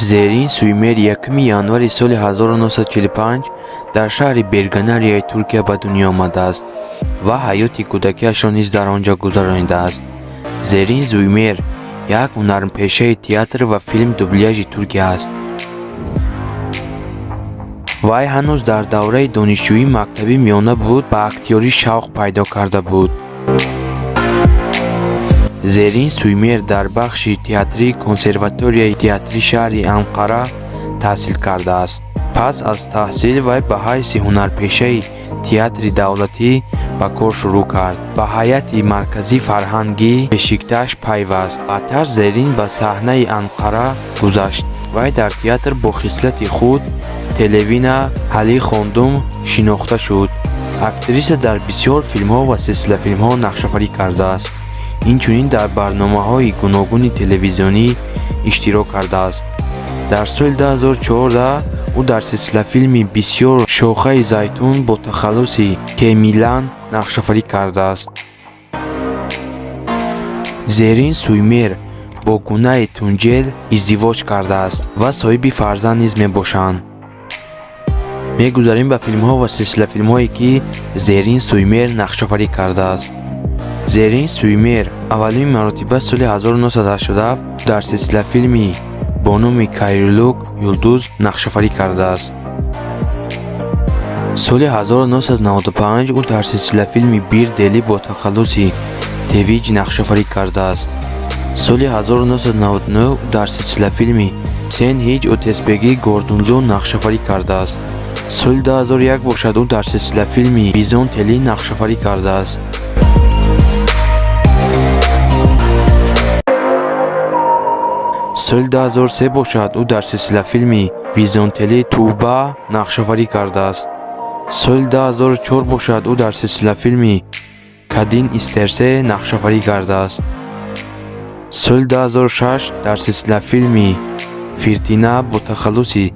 زرین سویمر 1 январи соли 1945 дар шаҳри Берганарияи Туркия ба дунё омадааст ва ҳаёти кӯдакиашро низ дар он ҷо гузаронидааст. Зерин Зуймер як ҳунарпешаи театр ва филм дубляжи Туркия аст. вай ҳанӯз дар давраи донишҷӯии мактаби миёна буд, ба актёрӣ шавқ пайдо карда буд. Зерин Сӯймер дар бахши театрии консерваторияи театри шаҳри Анқара таҳсил кардааст. пас аз таҳсил вай ба ҳайси ҳунарпешаи театри давлатӣ ба кор шурӯъ кард. ба ҳайати марказии фарҳангӣ Бешикташ пайваст. баъдтар Зерин ба саҳнаи Анқара гузашт. вай дар театр бо хислати худ Телевина Ҳалӣ Хондум шинохта шуд. актриса дар бисёр филмҳо ва силсилафилмҳо нақшофарӣ кардааст. инчунин дар барномаҳои гуногуни телевизионӣ иштирок кардааст. дар соли 2014 ӯ дар силсилафилми бисёр Шохаи Зайтун бо тахаллуси Кемилан нақшофарӣ кардааст. Зерин Сӯймер бо Гунаи Тунҷел издивоҷ кардааст ва соҳиби фарзанд низ мебошанд. мегузарем ба филмҳо ва силсилафилмҳое ки Зерин Сӯймер нақшофарӣ кардааст. Зерин Сӯймер аввалин маротиба соли 1987 дар силсилафилми бо номи Кайрулук Юлдуз нақшофарӣ кардааст. соли 1995 ӯ дар силсилафилми Бир Дели бо тахаллуси Тевиҷ нақшофарӣ кардааст. соли 1999 ӯ дар силсилафилми Сен ҳиҷ Отесбеги Гордунлу нақшофарӣ кардааст. соли 2001 бошад ӯ дар силсилафилми Бизон Тели нақшофарӣ кардааст. соли 2003 бошад ӯ дар силсилафилми Визонтели Туба нақшофарӣ кардааст. соли 2004 бошад ӯ дар силсилафилми Кадин Истерсе нақшофарӣ кардааст. соли 2006 дар силсилафилми Фиртина бо тахаллуси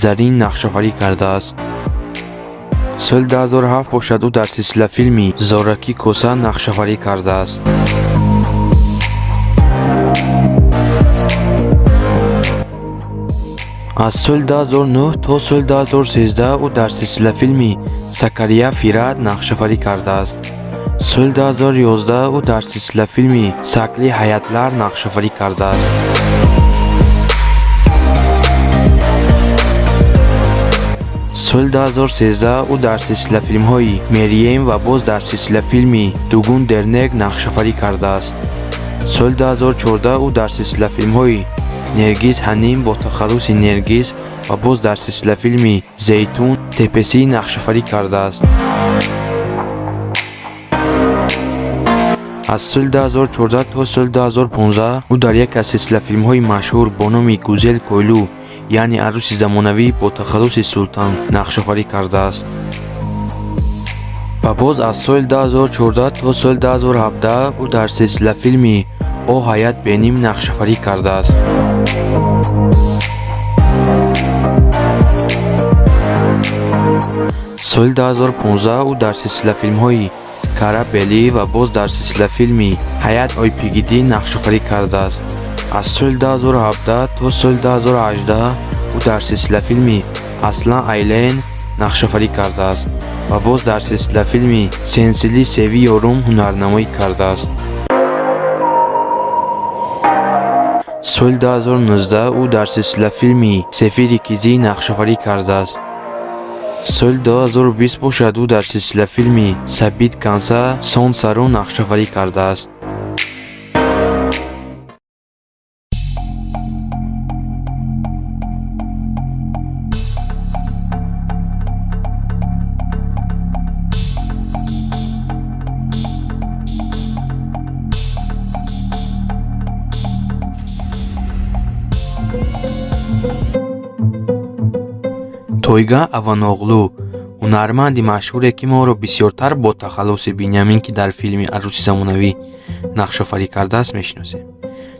Зарин нақшофарӣ кардааст. соли 2007 бошад ӯ дар силсилафилми Зораки Коса нақшофарӣ кардааст. аз соли 2009 то соли 2013 ӯ дар силсилафилми Сакария Фират нақшофарӣ кардааст. соли 2011 ӯ дар силсилафилми Сакли Ҳаятлар нақшофарӣ кардааст. соли 2013 ӯ дар силсилафилмҳои Мерием ва боз дар силсилафилми Дугун Дернек нақшофарӣ кардааст. соли 2014 ӯ дар силсилафилмҳои Нергиз Ҳаним бо тахаллуси Нергиз ва боз дар силсилафилми Зейтун Тепесӣ нақшофарӣ кардааст. аз соли 2014 то соли 2015 ӯ дар яке аз силсилафилмҳои машҳур бо номи Гузел Койлу яъне арӯси замонавӣ бо тахаллуси Султан нақшофарӣ кардааст. ва боз аз соли 2014 то соли 2017 ӯ дар силсилафилми О ҳаят беним нақшофарӣ кардааст. соли 2015 ӯ дар силсилафилмҳои Кара Бели ва боз дар силсилафилми Ҳаят Ойпигидӣ нақшофарӣ кардааст. аз соли 2017 то соли 2018 ӯ дар силсилафилми Аслан Айлен нақшофарӣ кардааст ва боз дар силсилафилми Сенсили Севи Ёрум ҳунарнамоӣ кардааст. соли 2019 ӯ дар силсилафилми Сефири Кизӣ нақшофарӣ кардааст. соли 2020 бошад ӯ дар силсилафилми Сабит Канса Сон Сару нақшофарӣ кардааст. Тойган Аваноғлу ҳунарманди маъшҳуре ки моро бисёртар бо тахаллуси Бинямин ки дар филми Арӯси замонавӣ нақшофарӣ кардааст мешиносем.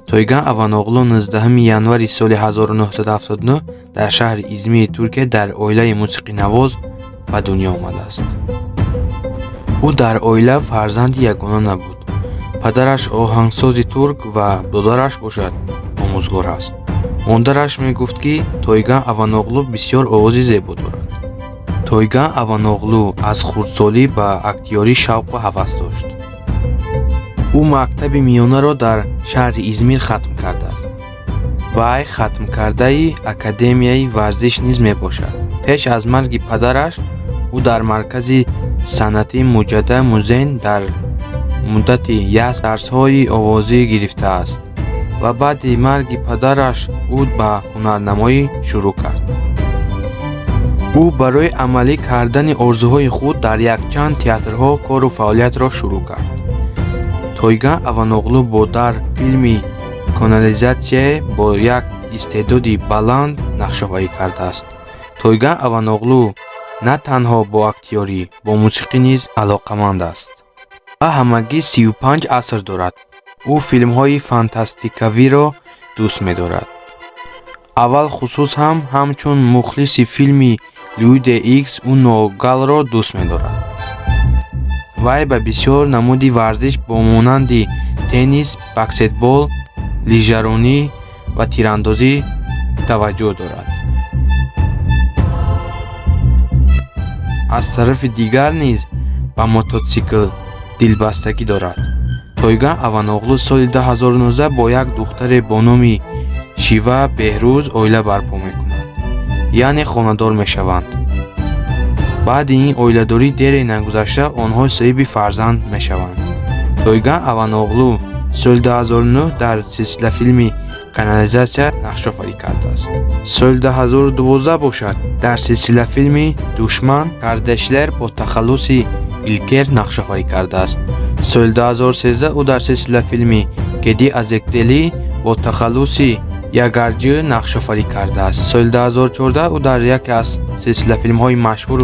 Тойган Аваноғлу 19 январи соли 1979 дар шаҳри Измири Туркия дар оилаи мусиқинавоз ба дунё омадааст. ӯ дар оила фарзанди ягона набуд. падараш оҳангсози турк ва додараш бошад омӯзгор аст. мондараш мегуфт ки Тойган Аваноғлу бисёр овози зебо дорад. Тойган Аваноғлу аз хурдсолӣ ба актёрӣ шавқу ҳавас дошт. ӯ мактаби миёнаро дар шаҳри Измир хатм кардааст. вай хатмкардаи академияи варзиш низ мебошад. пеш аз марги падараш ӯ дар маркази санъати Муҷадда Музен дар муддати 1 дарсҳои овозӣ гирифтааст ва баъди марги падараш ӯ ба ҳунарнамоӣ шурӯъ кард. ӯ барои амалӣ кардани орзуҳои худ дар якчанд театрҳо кору фаъолиятро шурӯъ кард. Тойган Аваноғлу бо дар филми «Канализатсия» бо як истеъдоди баланд нақшоварӣ кардааст. Тойган Аваноғлу на танҳо бо актёрӣ, бо мусиқӣ низ алоқаманд аст. ва ҳамагӣ 35 аср дорад. ӯ филмҳои фантастикавиро дӯст медорад. аввал хусус ҳамчун мухлиси филми «Люди Икс» ӯ ногалро дӯст медорад. вай ба бисёр намуди варзиш бо монанди теннис, баскетбол, лижаронӣ ва тирандозӣ таваҷҷӯҳ дорад. аз тарафи дигар низ ба мотосикл дилбастагӣ дорад. Тойган Аваноғлу соли 2019 бо як духтаре бо номи Шива Беҳрӯз оила барпо мекунад, яъне хонадор мешаванд. баъди ин оиладорӣ дере нагузашта онҳо соҳиби фарзанд мешаванд. Тойган Аваноғлу соли 2009 дар силсила филми «Канализатсия» нақшофарӣ кардааст. соли 2012 бошад дар силсила филми «Душман» Кардешлер бо тахаллуси Илкер нақшофарӣ кардааст. соли 2013 ӯ дар силсила филми «Кеди Азектели» бо тахаллуси Ягарҷӣ нақшофарӣ кардааст. соли 2014 ӯ дар яке аз силсила филмҳои машҳур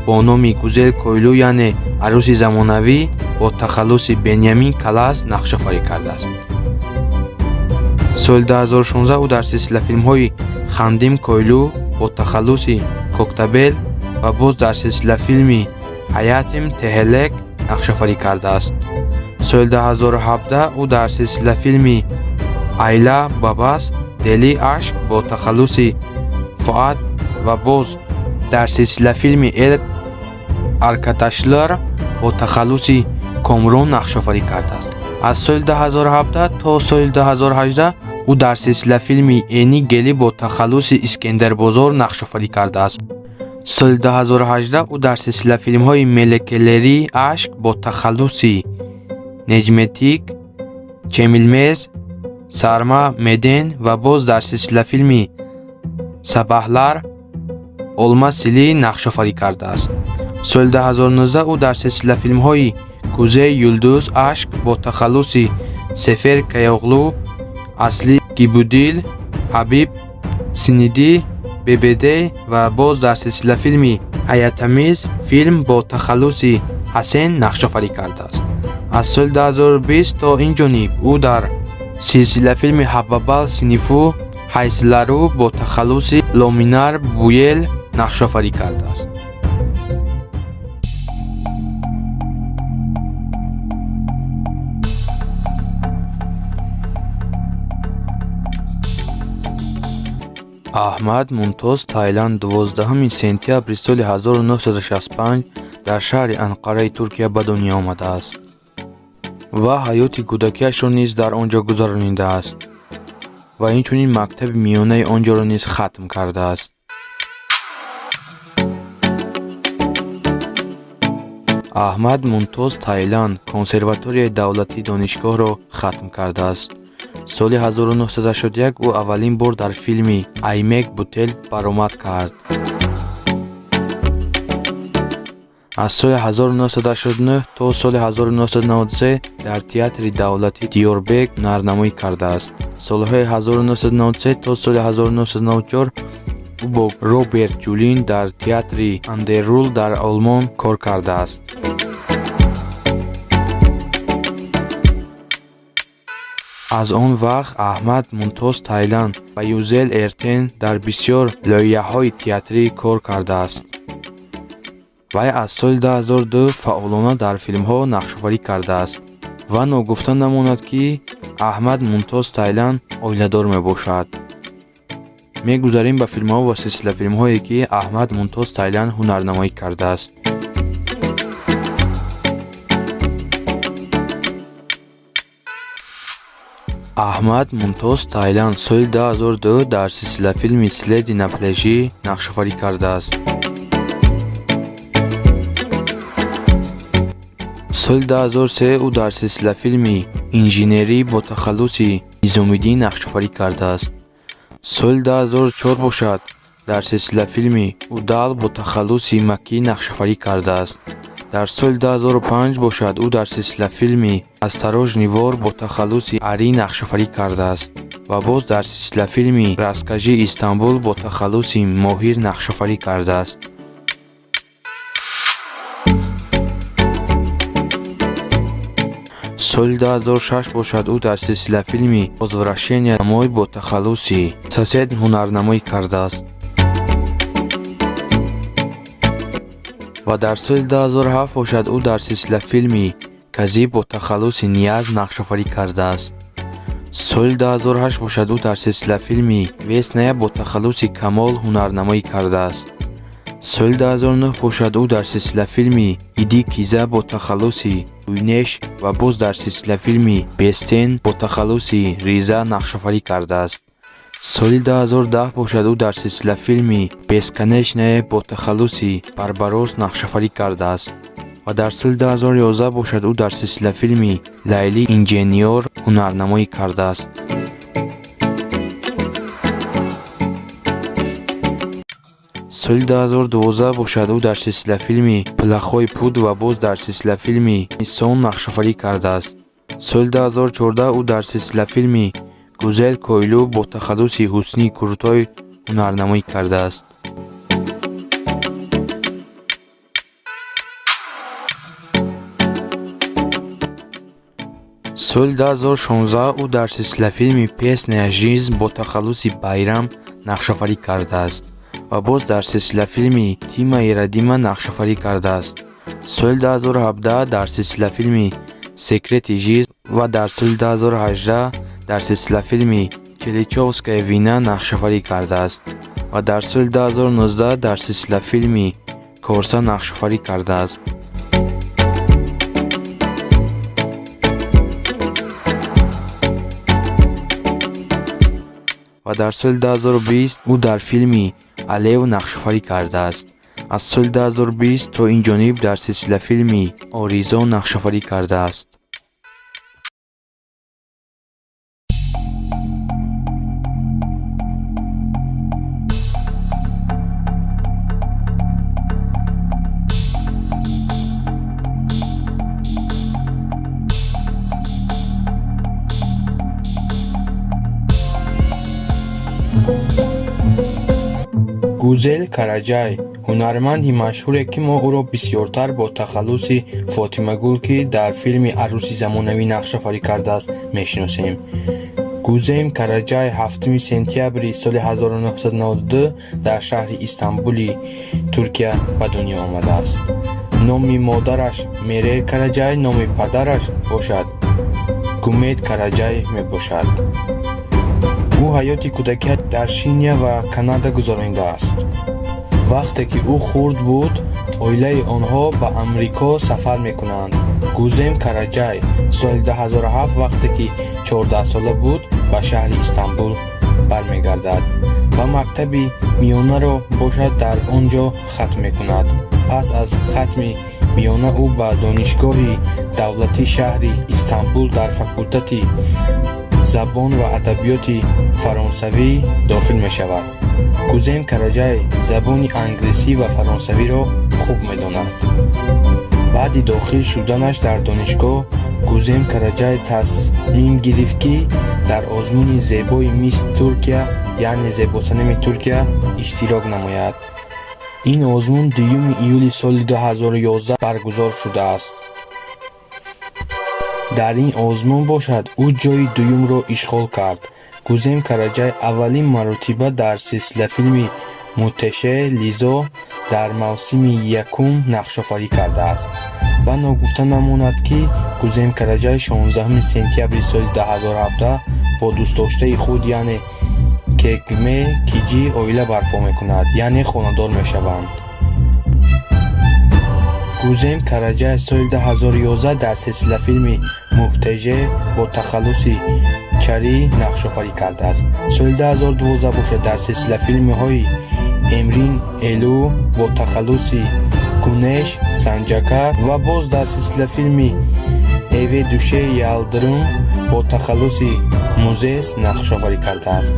бо номи «Гузел Койлу» яъне арӯси замонавӣ бо тахаллуси Бенямин Калас нақшофарӣ кардааст. соли 2016 ӯ дар силсила филмҳои «Хандим Койлу» бо тахаллуси Коктабел ва боз дар силсила филми «Ҳаятим Теҳелек» нақшофарӣ кардааст. соли 2017 ӯ дар силсила филми «Айла Бабас Дели Ашк» бо тахаллуси Фуад ва боз дар силсила филми «Эл Аркаташлар» бо тахаллуси Комрон нақшофарӣ кардааст. аз соли 2017 то соли 2018 ӯ дар силсила филми «Эни Гели» бо тахаллуси Искендарбозор нақшофарӣ кардааст. соли 2018 ӯ дар силсила филмҳои «Мелекелери Ашк» бо тахаллуси Неҷметик, Чемилмез, Сарма Меден ва боз дар силсила филми «Сабаҳлар» Олма Силӣ нақшофарӣ кардааст. соли 2019 ӯ дар силсила филмҳои «Кӯзаи Юлдуз Ашк» бо тахаллуси Сефер Каёғлу, Асли Гибудил, Ҳабиб Синиди, Бебеде ва боз дар силсила филми «Ҳаятамиз» филм бо тахаллуси Ҳасен нақшофарӣ кардааст. аз соли 2020 то инҷониб ӯ дар силсила филми «Ҳаббабал Синифу Ҳайслару» бо тахаллуси Ломинар Буел нақшофарӣ кардааст. аҳмад Мунтоз Тайланд 12 сентябри соли 1965 дар шаҳри Анқараи Туркия ба дунё омадааст ва ҳаёти кӯдакиашро низ дар он ҷо гузаронидааст ва инчунин мактаби миёнаи он ҷоро низ хатм кардааст. аҳмад Мунтоз Тайланд консерваторияи давлатии донишгоҳро хатм кардааст. соли 1981 ӯ аввалин бор дар филми «Аймек Бутел» баромад кард. аз соли 1989 то соли 1993 дар театри давлатии Диёрбек ҳунарнамоӣ кардааст. солҳои 1993 то соли 1994 ӯ бо Роберт Ҷулин дар театри Андеррул дар Олмон кор кардааст. аз он вақт аҳмад Мунтоз Тайланд ва Юзел Эртен дар бисёр лоиҳаҳои театрӣ кор кардааст. вай аз соли 2002 фаъолона дар филмҳо нақшоварӣ кардааст ва ногуфта намонад ки аҳмад Мунтоз Тайланд оиладор мебошад. мегузарем ба филмҳо ва силсилафилмҳое ки Аҳмад Мумтоз Тайлан ҳунарнамоӣ кардааст. Аҳмад Мумтоз Тайлан соли 2002 дар силсилафилми «Следи на пляжи» нақшофарӣ кардааст. соли 2003 ӯ дар силсилафилми «Инженерӣ» бо тахаллуси Низомиддин нақшофарӣ кардааст. соли 2004 бошад дар силсилафилми «Удал» бо тахаллуси Маккӣ нақшофарӣ кардааст. дар соли 2005 бошад ӯ дар силсилафилми «Осторожный вор» бо тахаллуси Арӣ нақшофарӣ кардааст ва боз дар силсилафилми «Раскажи Истанбул» бо тахаллуси Моҳир нақшофарӣ кардааст. соли 2006 бошад ӯ дар силсилафилми «Возвращение домой» бо тахаллуси Сосед ҳунарнамоӣ кардааст. ва дар соли 2007 бошад ӯ дар силсилафилми «Казиб» бо тахаллуси Нияз нақшофарӣ кардааст. соли 2008 бошад ӯ дар силсилафилми «Весная» бо тахаллуси Камол ҳунарнамоӣ кардааст. соли 2009 бошад ӯ дар силсилафилми «Иди Киза» бо тахаллуси Уйнеш ва боз дар силсилафилми «Бестен» бо тахаллуси Риза нақшофарӣ кардааст. соли 2010 бошад ӯ дар силсилафилми «Бесконечное» бо тахаллуси Барбарос нақшофарӣ кардааст ва дар соли 2011 бошад ӯ дар силсилафилми «Лайли Инженер» ҳунарнамоӣ кардааст. соли 2012 бошад ӯ дар силсилафилми «Плохой пут» ва боз дар силсилафилми «Сон» нақшофарӣ кардааст. соли 2014 ӯ дар силсилафилми «Гузел Койлу» бо тахаллуси Ҳусни Куртой ҳунарнамоӣ кардааст. соли 2016 ӯ дар силсилафилми «Песня жизнь» бо тахаллуси Байрам нақшофарӣ кардааст ва боз дар силсилафилми «Тима и Радима» нақшофарӣ кардааст. соли 2017 дар силсилафилми «Секрети жизнь» ва дар соли 2018 дар силсилафилми «Челичевская вина» нақшофарӣ кардааст ва дар соли 2019 дар силсилафилми «Корса» нақшофарӣ кардааст. ва дар соли 2020 ӯ дар филми «Алев» нақшофарӣ кардааст. аз соли 2020 то инҷониб дар силсилафилми «Оризо» нақшофарӣ кардааст. гузел Караҷай ҳунарманди машҳуре ки мо ӯро бисёртар бо тахаллуси Фотимагул ки дар филми «Арӯси замонавӣ» нақшофарӣ кардааст мешиносем. гузел Караҷай 7 сентябри соли 1992 дар шаҳри Истанбули Туркия ба дунё омадааст. номи модараш Мерер Караҷай, номи падараш бошад Гумед Караҷай мебошад. ӯ ҳаёти кӯдакиаш дар Шиния ва Канада гузаронидааст. вақте ки ӯ хурд буд, оилаи онҳо ба Амрико сафар мекунанд. гузел Караҷай соли 2007 вақте ки 14-сола буд, ба шаҳри Истанбул бармегардад ва мактаби миёнаро бошад дар он ҷо хатм мекунад. пас аз хатми миёна ӯ ба донишгоҳи давлатии шаҳри Истанбул дар факултати забон ва адабиёти фаронсавӣ дохил мешавад. гузел Караҷай забони англисӣ ва фаронсавиро хуб медонад. баъди дохил шуданаш дар донишгоҳ, гузел Караҷай тасмим гирифт ки дар озмуни зебои Мисс Туркия, яъне зебосанами Туркия, иштирок намояд. ин озмун 2 июли соли 2011 баргузор шудааст. дар ин озмун бошад ӯ ҷои дуюмро ишғол кард. гузел Караҷай аввалин маротиба дар силсилафилми «Мутеше Лизо» дар мавсими якум нақшофарӣ кардааст. ба ногуфта намонад ки гузел Караҷай 16 сентябри соли 2017 бо дӯстдоштаи худ, яъне тегме киҷи оила барпо мекунад, яъне хонадор мешаванд. Гузем Караҷаев соли 2011 дар силсила филми «Муҳтаҷа» бо тахаллуси Чарӣ нақшофарӣ кардааст. Соли 2012 бошад дар силсила филмҳои «Эмрин Элӯ» бо тахаллуси Гунеш Санҷака ва боз дар силсила филми «Эве душаи Ялдирим» бо тахаллуси Музес нақшофарӣ кардааст.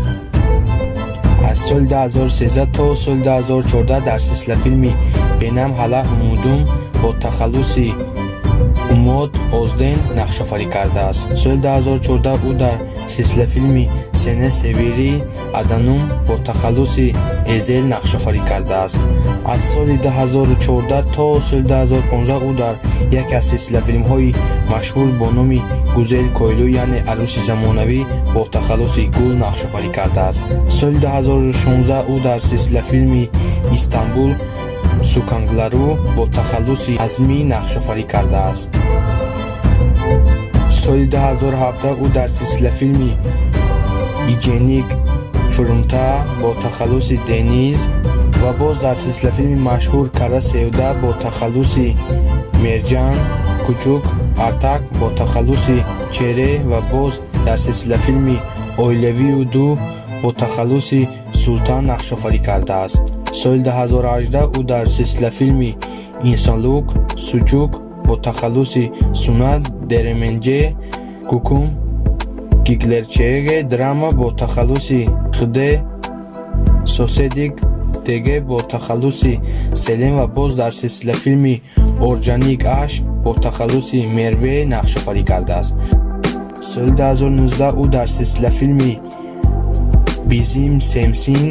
аз соли 2013 то соли 2014 дар силсила филми «Бенам ҳала умудум» бо тахаллуси Умод Озден нақшофарӣ кардааст. Соли 2014 ӯ дар силсила филми «Сене Севери Аданум» бо тахаллуси Эзел нақшофарӣ кардааст. аз соли 2014 то соли 2015 ӯ дар яке аз силсила филмҳои машҳур бо номи Гузел Койлу, яъне арӯси замонавӣ бо тахаллуси Гул нақшофарӣ кардааст. Соли 2016 ӯ дар силсила филми «Истанбул Суканглару» бо тахаллуси Азмӣ нақшофарӣ кардааст. соли 2017 ӯ дар силсила филми «Иҷеник Фрунта» бо тахаллуси Дениз ва боз дар силсила филми машҳур «Кара Севда» бо тахаллуси Мерҷан Кучук Артак бо тахаллуси Чере ва боз дар силсила филми «Оилавию ду» бо тахаллуси Султан нақшофарӣ кардааст. соли 2018 ӯ дар силсила филми «Инсонлук Сучук» бо тахаллуси Сунат Деременҷе Кукум Гиглерчеге драма бо тахаллуси Хде Соседик Деге бо тахаллуси Селем ва боз дар силсила филми «Орҷаник Аш» бо тахаллуси Мерве нақшофарӣ кардааст. соли 2019 ӯ дар силсила филми «Бизим Семсин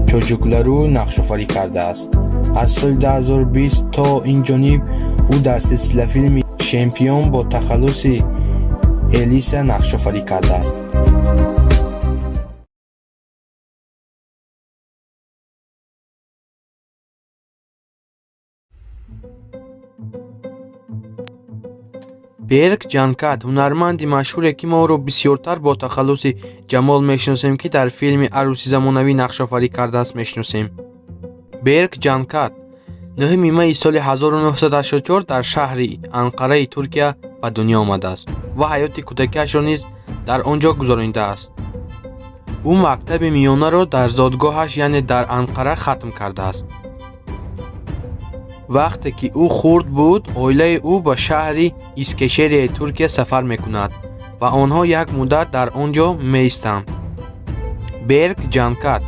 Чоҷуклару» нақшофарӣ кардааст. аз соли 2020 то инҷониб ӯ дар силсила филми «Шемпион» бо тахаллуси Элиса нақшофарӣ кардааст. Берг Ҷанкат ҳунарманди машҳуре, ки мо ӯро бисёртар бо тахаллуси Ҷамол мешиносем, ки дар филми «Арӯси замонавӣ» нақшофарӣ кардааст, мешиносем. Берг Ҷанкат 9 майи соли 1984 дар шаҳри Анқараи Туркия ба дунё омадааст ва ҳаёти кӯдакиашро низ дар он ҷо гузаронидааст. ӯ мактаби миёнаро дар зодгоҳаш, яъне дар Анқара хатм кардааст. вақте ки ӯ хурд буд, оилаи ӯ ба шаҳри Искешерияи Туркия сафар мекунад ва онҳо як муддат дар он ҷо меистанд. Берг Ҷанкат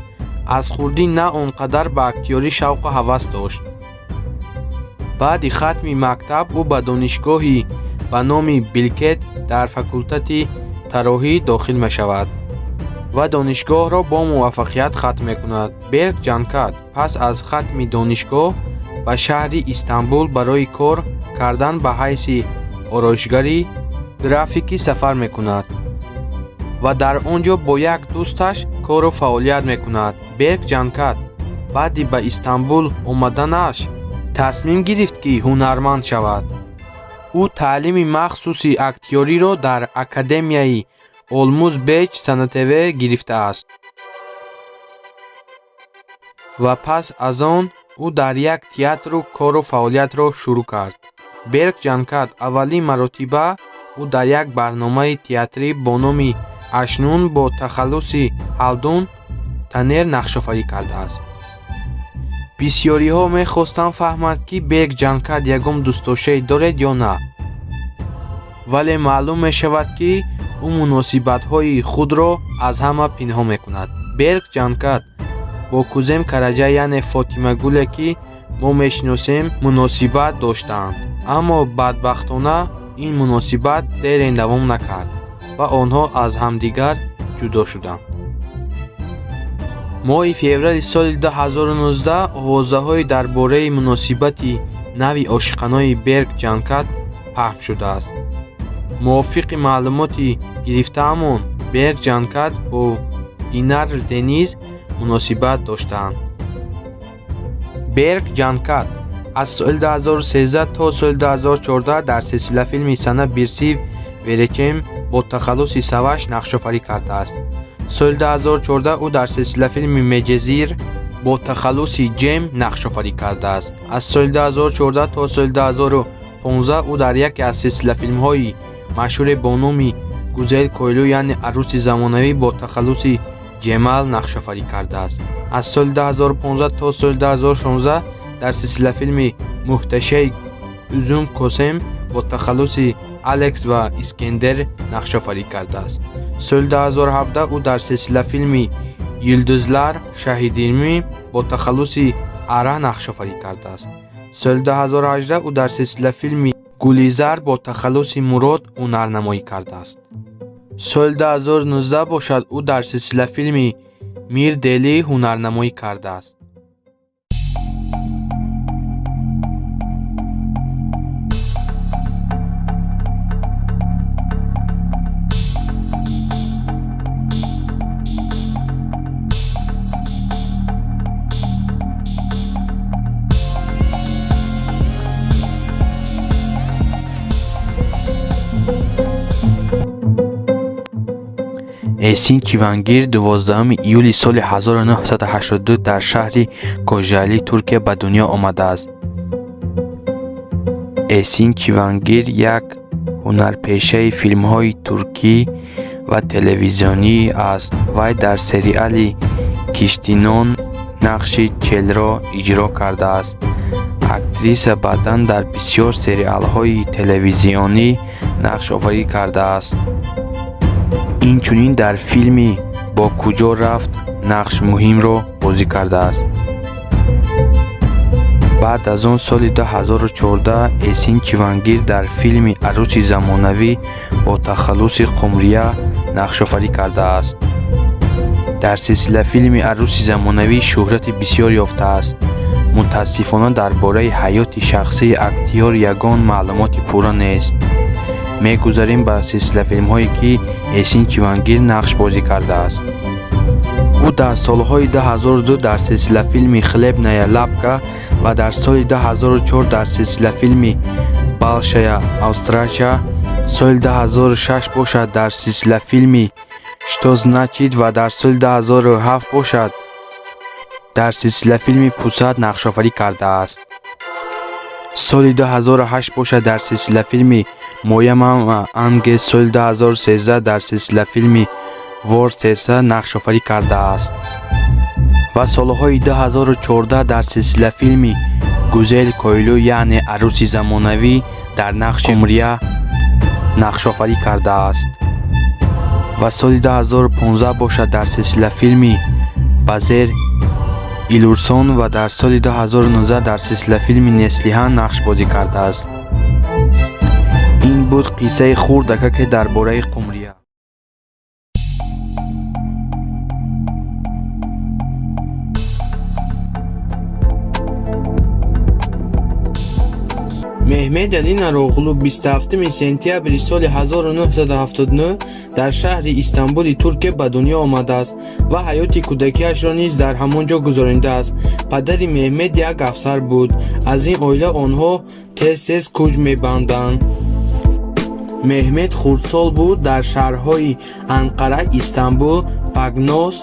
аз хурдӣ на он қадар ба актёрӣ шавқу ҳавас дошт. баъди хатми мактаб ӯ ба донишгоҳи ба номи Билкет дар факултати тарроҳӣ дохил мешавад ва донишгоҳро бо муваффақият хатм мекунад. Берг Ҷанкат пас аз хатми донишгоҳ ба шаҳри Истанбул барои кор кардан ба ҳайси ороишгари графикӣ сафар мекунад ва дар он ҷо бо як дӯсташ кору фаъолият мекунад. Берг Ҷанкат баъди ба Истанбул омаданаш тасмим гирифт, ки ҳунарманд шавад. ӯ таълими махсуси актёриро дар Академияи Олмуз Беч Санатеве гирифтааст ва пас аз он ӯ дар як театру кору фаъолиятро шурӯъ кард. Берг Ҷанкат аввалин маротиба ӯ дар як барномаи театрӣ бо номи «Ашнун» бо тахаллуси Ҳалдун Танер нақшофарӣ кардааст. бисёриҳо мехостанд фаҳманд, ки Берг Ҷанкат ягон дӯстдоштае дорад ё на, вале маълум мешавад, ки ӯ муносибатҳои худро аз ҳама пинҳон мекунад. Берг Ҷанкат бо Гузем Караҷаев, яъне Фотима Гуле, ки мо мешиносем, муносибат доштаанд, аммо бадбахтона ин муносибат дерен давом накард ва онҳо аз ҳамдигар ҷудо шуданд. моҳи феврали соли 2019 овозаҳое дар бораи муносибати нави ошиқонаи Берг Ҷанкат паҳн шудааст. мувофиқи маълумоти гирифтаамон, Берг Ҷанкат бо Динар Дениз муносибат доштаанд. Берг Ҷанкат аз соли 2013 то соли 2014 дар силсила филми «Сана Бирсив Веречем» бо тахаллуси Саваш нақшофарӣ кардааст. соли 2014 ӯ дар силсила филми Меджезир бо тахаллуси Ҷем нақшофарӣ кардааст. Аз соли 2014 то соли 2015 ӯ дар яке аз силсилафилмҳои машҳуре бо номи Гузел Койлу яъне Арӯси замонавӣ бо тахаллуси Ҷемал нақшофарӣ кардааст. Аз соли 2015 то соли 2016 дар силсилафилми Муҳташаи Узум Косем бо тахаллуси Алекс ва Искендер нақшофарӣ кардааст. Соли 2017 ӯ дар силсилафилми Юлдузлар Шаҳидилмӣ бо тахаллуси Ара нақшофарӣ кардааст. Соли 2018 ӯ дар силсилафилми Гулизар бо тахаллуси Мурод ҳунарнамоӣ кардааст. соли 2019 бошад ӯ дар силсилафилми Мир Делӣ ҳунарнамоӣ кардааст. Эсин Чивангир 12 июли соли 1982 дар шаҳри Кожали, Туркия ба дунё омадааст. Эсин Чивангир як ҳунарпешаи филмҳои туркӣ ва телевизионӣ аст. Вай дар сериали Киштинон нақши Челро иҷро кардааст. Актриса баъдан дар бисёр сериалҳои телевизионӣ нақшофарӣ кардааст. инчунин дар филми Бо куҷо рафт нақш муҳимро бозӣ кардааст. баъд аз он соли 2014 Эсин Чивангир дар филми Арӯси замонавӣ бо тахаллуси Қумрия нақшофарӣ кардааст. дар силсилафилми Арӯси замонавӣ шӯҳрати бисёр ёфтааст. мутаассифона дар бораи ҳаёти шахсии актёр ягон маълумоти пурра нест. мегузарем ба силсилафилмҳое ки Эсин Чивангир нақш бозӣ кардааст. ӯ дар солҳои 2002 дар силсилафилми Хлебная лапка ва дар соли 2004 дар силсилафилми Балшая Австрача, соли 2006 бошад дар силсилафилми Что значит ва дар соли 2007 бошад дар силсилафилми Пусад нақшофарӣ кардааст. соли 2008 бошад дар силсилафилми Моя мама Анге, соли 2013 дар силсилафилми Вор Серса нақшофарӣ кардааст ва солҳои 2014 дар силсилафилми Гузел Койлу яъне Арӯси замонавӣ дар нақши Қумрия нақшофарӣ кардааст ва соли 2015 бошад дар силсилафилми Базер Илурсон ва дар соли 2019 дар силсилафилми Неслиҳан нақш бозӣ кардааст. ин буд қиссаи хурдакаке дар бораи Қумрия. Меҳмед Али Нароғлу 27 сентябри соли 1979 дар шаҳри Истанбули Туркия ба дунё омадааст ва ҳаёти кӯдакиашро низ дар ҳамон ҷо гузаронидааст. Падари Меҳмед як афсар буд. Аз ин оила онҳо тез-тез кӯч мебанданд. Меҳмед хурдсол буд. Дар шаҳрҳои Анқара, Истанбул, Пагнос,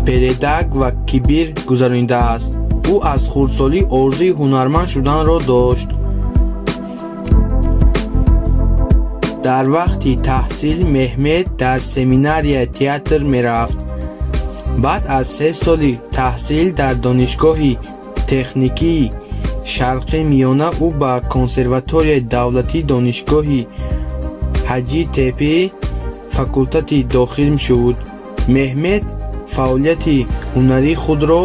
Передаг ва Кибир гузаронидааст. ӯ аз хурдсолӣ орзуи ҳунарманд шуданро дошт. дар вақти таҳсил Меҳмед дар семинария театр мерафт. баъд аз 3 соли таҳсил дар донишгоҳи техникии Шарқи Миёна ӯ ба консерваторияи давлатии донишгоҳи Ҳаҷитепи факултати дохил шуд. Меҳмед фаъолияти ҳунарии худро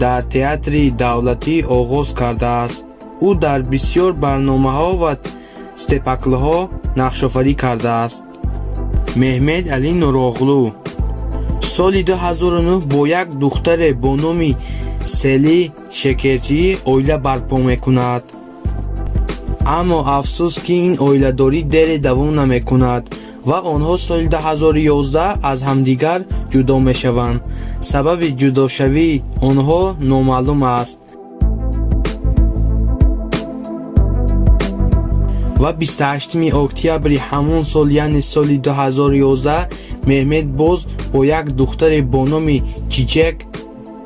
дар театри давлатӣ оғоз кардааст. ӯ дар бисёр барномаҳо ва спектаклҳо нақшофарӣ кардааст. Меҳмед Али Нуроғлу соли 2009 бо як духтаре бо номи Сели Шекерчӣ оила барпо мекунад. аммо афсӯс ки ин оиладорӣ дере давом намекунад ва онҳо соли 2011 аз ҳамдигар ҷудо мешаванд. сабаби ҷудошавии онҳо номаълум аст. ва 28 октябри ҳамон сол яъне соли 2011 Меҳмед боз бо як духтаре бо номи Чичак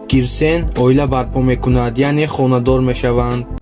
Кирсен оила барпо мекунад, яъне хонадор мешаванд.